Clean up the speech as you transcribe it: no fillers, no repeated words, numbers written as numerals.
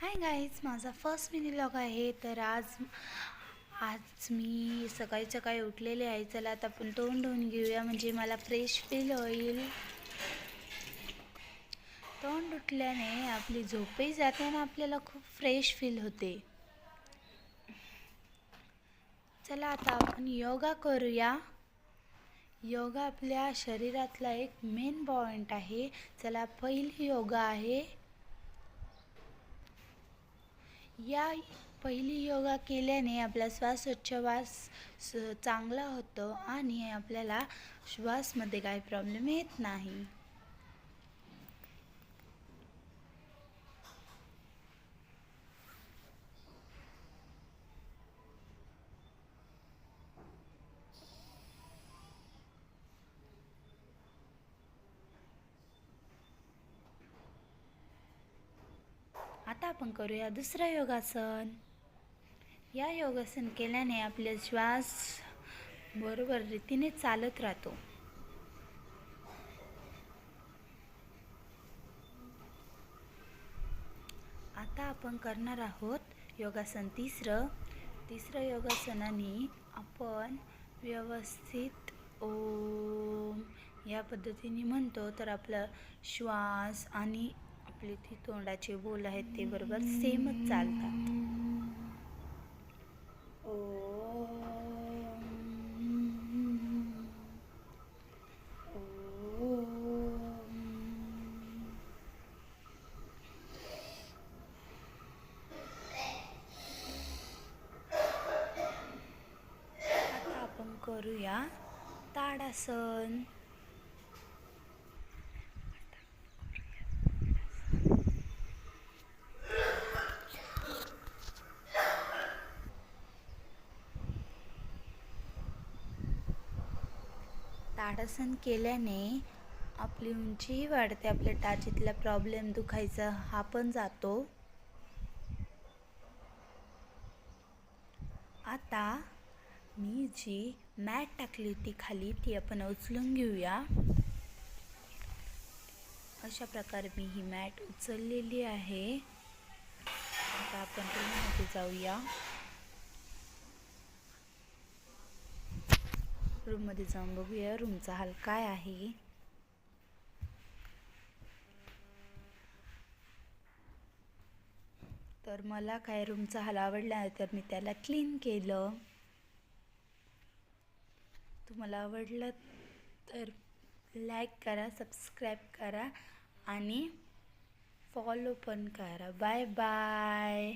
Hi guys, माझा first mini vlog आहे. तर आज आज मी सकाळी सकाळी उठलेले आहे. चला आता आपण तोंड धुवून घेऊया, म्हणजे मला फ्रेश फील होईल. तोंड धुतल्याने आपली झोपही जाते आणि आपल्याला खूप फ्रेश फील होते. चला आता आपण योगा करूया. योगा आपल्या शरीरातला एक मेन पॉइंट आहे. चला, पहिली योगा आहे. या पहिली योगा केल्याने आपला श्वासोच्छवास चांगला होतो आणि आपल्याला श्वासमध्ये काही प्रॉब्लेम येत नाही. आता आपण करूया दुसरा योगासन. या योगासन केल्याने आपले श्वास बरोबर रीतीने चालत राहतो. आता आपण करणार आहोत योगासन तिसरं योगासनाने आपण व्यवस्थित ओम या पद्धतीने म्हणतो, तर आपला श्वास आणि आपले ती तोंडाचे बोल आहेत ते बरोबर सेमच चालतात. आता आपण करूया ताडासन. ताडासन केल्याने आपली उंचीही वाढते, आपल्या टाचीतला प्रॉब्लेम दुखायचा हा पण जातो. आता मी जी मॅट टाकली होती खाली ती आपण उचलून घेऊया. अशा प्रकारे मी ही मॅट उचललेली आहे. आता आपण रूममध्ये जाऊया. रूममध्ये जाऊन बघूया रूमचा हाल काय आहे. तर मला काय रूमचा हाल आवडला तर मी त्याला क्लीन केलं. तुम्हाला आवडलं तर लाईक करा, सबस्क्राईब करा आणि फॉलो पण करा. Bye bye.